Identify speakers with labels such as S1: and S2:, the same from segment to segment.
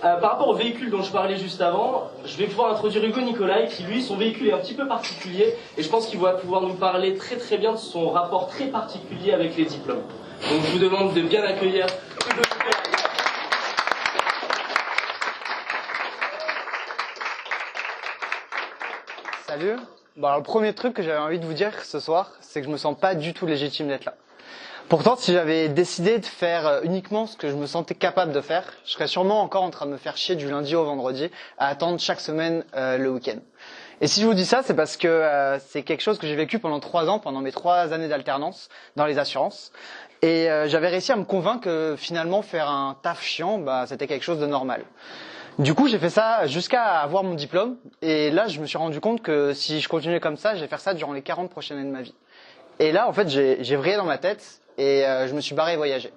S1: Par rapport au véhicule dont je parlais juste avant, je vais pouvoir introduire Hugo Nicolai, qui lui, son véhicule est un petit peu particulier, et je pense qu'il va pouvoir nous parler très bien de son rapport très particulier avec les diplômes. Donc je vous demande de bien accueillir Hugo Nicolai.
S2: Salut. Bon, alors, le premier truc que j'avais envie de vous dire ce soir, c'est que je me sens pas du tout légitime d'être là. Pourtant, si j'avais décidé de faire uniquement ce que je me sentais capable de faire, je serais sûrement encore en train de me faire chier du lundi au vendredi à attendre chaque semaine le week-end. Et si je vous dis ça, c'est parce que c'est quelque chose que j'ai vécu pendant 3 ans, pendant mes 3 années d'alternance dans les assurances. Et j'avais réussi à me convaincre que finalement faire un taf chiant, c'était quelque chose de normal. Du coup, j'ai fait ça jusqu'à avoir mon diplôme. Et là, je me suis rendu compte que si je continuais comme ça, je vais faire ça durant les 40 prochaines années de ma vie. Et là, en fait, j'ai vrillé dans ma tête et je me suis barré voyager.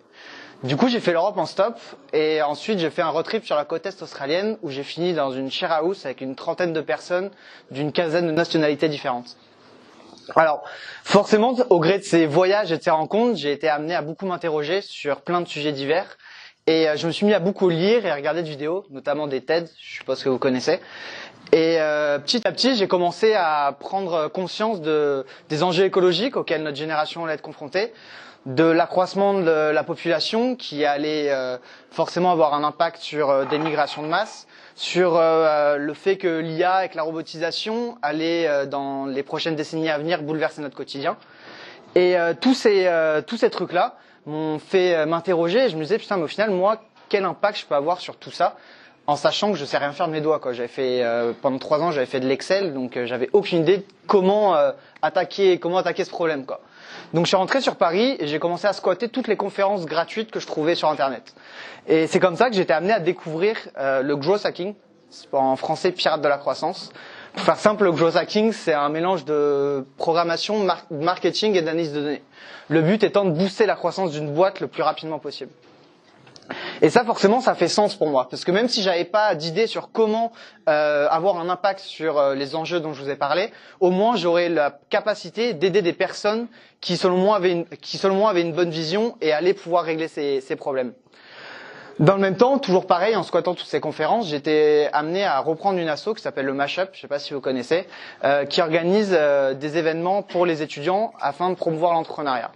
S2: Du coup, j'ai fait l'Europe en stop et ensuite j'ai fait un road trip sur la côte est australienne où j'ai fini dans une share house avec une trentaine de personnes d'une quinzaine de nationalités différentes. Alors, forcément, au gré de ces voyages et de ces rencontres, j'ai été amené à beaucoup m'interroger sur plein de sujets divers. Et je me suis mis à beaucoup lire et à regarder des vidéos, notamment des TED, je suppose que vous connaissez. Et petit à petit, j'ai commencé à prendre conscience des enjeux écologiques auxquels notre génération allait être confrontée, de l'accroissement de la population qui allait forcément avoir un impact sur des migrations de masse, sur le fait que l'IA avec la robotisation allait dans les prochaines décennies à venir bouleverser notre quotidien. Et tous ces trucs-là m'ont fait m'interroger et je me disais putain mais au final moi quel impact je peux avoir sur tout ça en sachant que je sais rien faire de mes doigts quoi. J'avais fait pendant 3 ans j'avais fait de l'Excel donc j'avais aucune idée de comment attaquer ce problème quoi. Donc je suis rentré sur Paris et j'ai commencé à squatter toutes les conférences gratuites que je trouvais sur internet. Et c'est comme ça que j'étais amené à découvrir le growth hacking, en français pirate de la croissance. Pour faire simple, le growth hacking, c'est un mélange de programmation, marketing et d'analyse de données. Le but étant de booster la croissance d'une boîte le plus rapidement possible. Et ça, forcément, ça fait sens pour moi. Parce que même si j'avais pas d'idée sur comment avoir un impact sur les enjeux dont je vous ai parlé, au moins j'aurais la capacité d'aider des personnes qui, selon moi, avaient une bonne vision et allaient pouvoir régler ces problèmes. Dans le même temps, toujours pareil, en squattant toutes ces conférences, j'étais amené à reprendre une asso qui s'appelle le Mashup, je ne sais pas si vous connaissez, qui organise des événements pour les étudiants afin de promouvoir l'entrepreneuriat.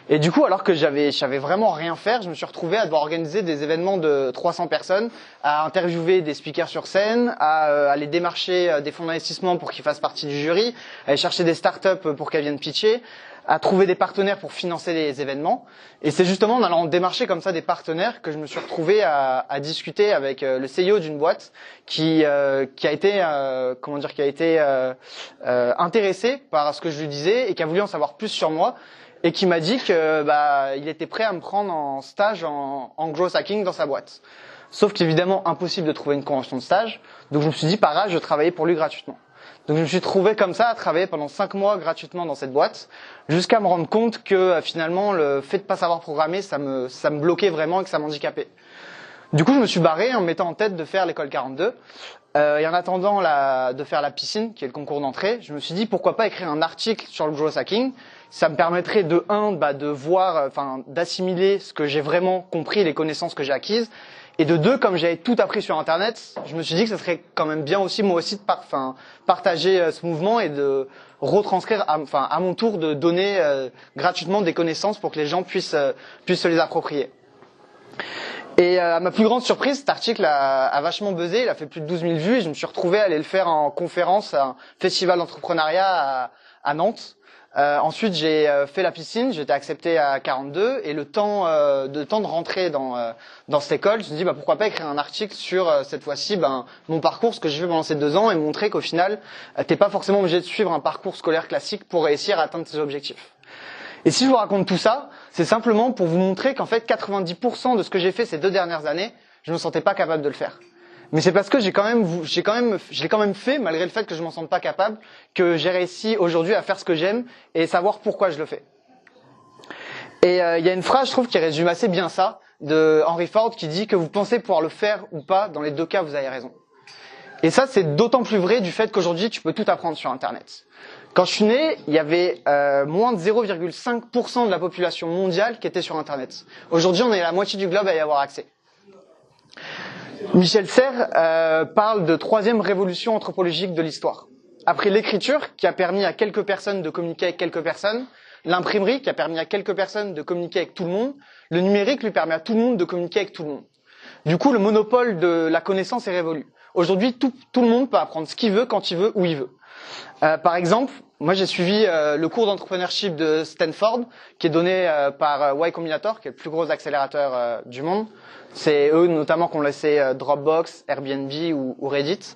S2: Et du coup, alors que je savais vraiment rien faire, je me suis retrouvé à devoir organiser des événements de 300 personnes, à interviewer des speakers sur scène, à aller démarcher des fonds d'investissement pour qu'ils fassent partie du jury, à aller chercher des startups pour qu'elles viennent pitcher, à trouver des partenaires pour financer les événements. Et c'est justement en allant démarcher comme ça des partenaires que je me suis retrouvé à discuter avec le CEO d'une boîte qui a été intéressé par ce que je lui disais et qui a voulu en savoir plus sur moi et qui m'a dit que il était prêt à me prendre en stage en growth hacking dans sa boîte. Sauf qu'évidemment impossible de trouver une convention de stage, donc je me suis dit pas grave, je travaillais pour lui gratuitement. Donc je me suis trouvé comme ça à travailler pendant 5 mois gratuitement dans cette boîte, jusqu'à me rendre compte que finalement le fait de pas savoir programmer, ça me bloquait vraiment et que ça m'handicapait. Du coup je me suis barré en me mettant en tête de faire l'école 42. Et en attendant de faire la piscine, qui est le concours d'entrée, je me suis dit pourquoi pas écrire un article sur le growth hacking. Ça me permettrait de voir, d'assimiler ce que j'ai vraiment compris, les connaissances que j'ai acquises. Et de 2, comme j'avais tout appris sur Internet, je me suis dit que ce serait quand même bien aussi moi aussi de partager ce mouvement et de retranscrire, à mon tour, de donner gratuitement des connaissances pour que les gens puissent se les approprier. Et à ma plus grande surprise, cet article a vachement buzzé, il a fait plus de 12 000 vues et je me suis retrouvé à aller le faire en conférence à un festival d'entrepreneuriat à Nantes. Ensuite, j'ai fait la piscine, j'ai été accepté à 42 et le temps de rentrer dans cette école, je me suis dit pourquoi pas écrire un article sur cette fois-ci mon parcours, ce que j'ai fait pendant ces 2 ans et montrer qu'au final, t'es pas forcément obligé de suivre un parcours scolaire classique pour réussir à atteindre tes objectifs. Et si je vous raconte tout ça, c'est simplement pour vous montrer qu'en fait 90% de ce que j'ai fait ces 2 dernières années, je ne me sentais pas capable de le faire. Mais c'est parce que je l'ai quand même fait, malgré le fait que je m'en sente pas capable, que j'ai réussi aujourd'hui à faire ce que j'aime et savoir pourquoi je le fais. Et il y a une phrase, je trouve, qui résume assez bien ça, de Henry Ford, qui dit que vous pensez pouvoir le faire ou pas, dans les 2 cas, vous avez raison. Et ça, c'est d'autant plus vrai du fait qu'aujourd'hui, tu peux tout apprendre sur Internet. Quand je suis né, il y avait moins de 0,5% de la population mondiale qui était sur Internet. Aujourd'hui, on est à la moitié du globe à y avoir accès. Michel Serres parle de troisième révolution anthropologique de l'histoire. Après l'écriture, qui a permis à quelques personnes de communiquer avec quelques personnes, l'imprimerie, qui a permis à quelques personnes de communiquer avec tout le monde, le numérique lui permet à tout le monde de communiquer avec tout le monde. Du coup, le monopole de la connaissance est révolu. Aujourd'hui, tout le monde peut apprendre ce qu'il veut, quand il veut, où il veut. Par exemple, moi j'ai suivi le cours d'entrepreneurship de Stanford, qui est donné par Y Combinator, qui est le plus gros accélérateur du monde. C'est eux notamment qui ont laissé Dropbox, Airbnb ou Reddit.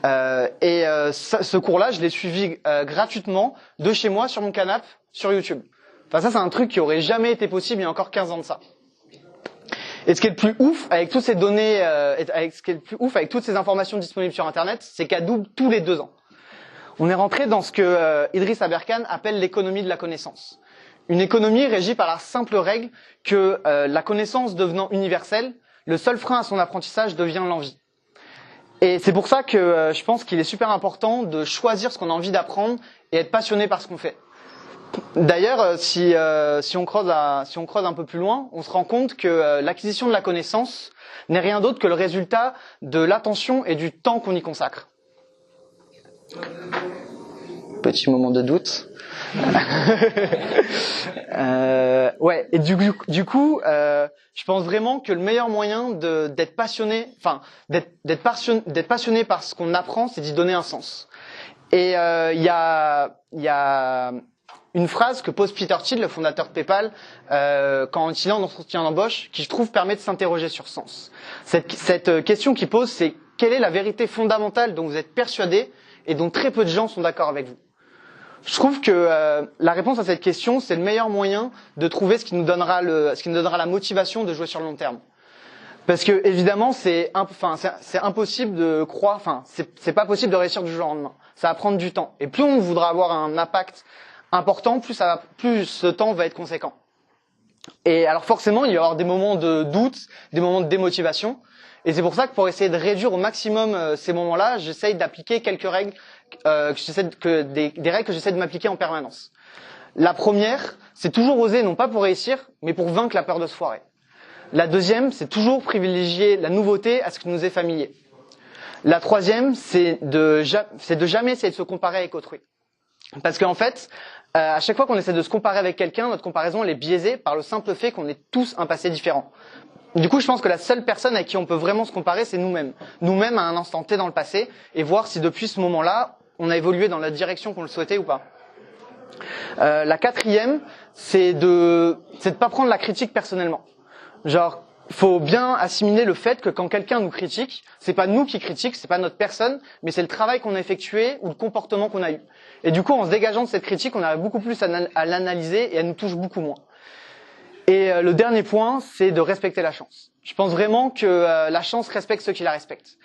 S2: Ce cours-là, je l'ai suivi gratuitement de chez moi sur mon canapé sur YouTube. Enfin ça, c'est un truc qui aurait jamais été possible il y a encore 15 ans de ça. Et ce qui est le plus ouf avec toutes ces données, avec toutes ces informations disponibles sur Internet, c'est qu'elle double tous les 2 ans. On est rentré dans ce que Idriss Aberkan appelle l'économie de la connaissance. Une économie régie par la simple règle que la connaissance devenant universelle, le seul frein à son apprentissage devient l'envie. Et c'est pour ça que je pense qu'il est super important de choisir ce qu'on a envie d'apprendre et être passionné par ce qu'on fait. D'ailleurs, si on creuse un peu plus loin, on se rend compte que l'acquisition de la connaissance n'est rien d'autre que le résultat de l'attention et du temps qu'on y consacre. Petit moment de doute. Ouais. Et du coup, je pense vraiment que le meilleur moyen d'être passionné, d'être passionné par ce qu'on apprend, c'est d'y donner un sens. Et il y a une phrase que pose Peter Thiel, le fondateur de PayPal, quand il est en entretien d'embauche, qui je trouve permet de s'interroger sur sens. Cette question qu'il pose, c'est quelle est la vérité fondamentale dont vous êtes persuadé et dont très peu de gens sont d'accord avec vous. Je trouve que la réponse à cette question, c'est le meilleur moyen de trouver ce qui nous donnera la motivation de jouer sur le long terme. Parce que évidemment, c'est impossible de croire, c'est pas possible de réussir du jour au lendemain. Ça va prendre du temps. Et plus on voudra avoir un impact important, plus ce temps va être conséquent. Et alors forcément, il va y avoir des moments de doute, des moments de démotivation. Et c'est pour ça que pour essayer de réduire au maximum ces moments-là, j'essaye d'appliquer quelques règles, des règles que j'essaie de m'appliquer en permanence. La première, c'est toujours oser, non pas pour réussir, mais pour vaincre la peur de se foirer. La deuxième, c'est toujours privilégier la nouveauté à ce qui nous est familier. La troisième, c'est de jamais essayer de se comparer avec autrui. Parce qu'en fait, à chaque fois qu'on essaie de se comparer avec quelqu'un, notre comparaison elle est biaisée par le simple fait qu'on ait tous un passé différent. Du coup, je pense que la seule personne avec qui on peut vraiment se comparer, c'est nous-mêmes. Nous-mêmes à un instant T dans le passé, et voir si depuis ce moment-là, on a évolué dans la direction qu'on le souhaitait ou pas. La quatrième, c'est de pas prendre la critique personnellement. Genre, faut bien assimiler le fait que quand quelqu'un nous critique, c'est pas nous qui critique, c'est pas notre personne, mais c'est le travail qu'on a effectué ou le comportement qu'on a eu. Et du coup, en se dégageant de cette critique, on arrive beaucoup plus à l'analyser et elle nous touche beaucoup moins. Et le dernier point, c'est de respecter la chance. Je pense vraiment que la chance respecte ceux qui la respectent.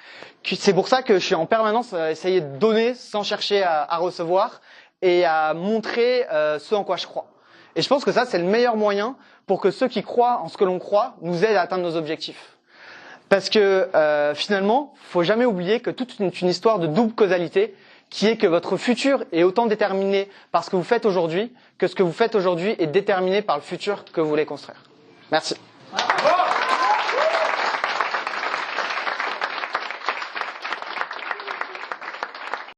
S2: C'est pour ça que je suis en permanence à essayer de donner sans chercher à recevoir et à montrer ce en quoi je crois. Et je pense que ça, c'est le meilleur moyen pour que ceux qui croient en ce que l'on croit nous aident à atteindre nos objectifs. Parce que finalement, faut jamais oublier que toute une histoire de double causalité, qui est que votre futur est autant déterminé par ce que vous faites aujourd'hui, que ce que vous faites aujourd'hui est déterminé par le futur que vous voulez construire. Merci. Bravo.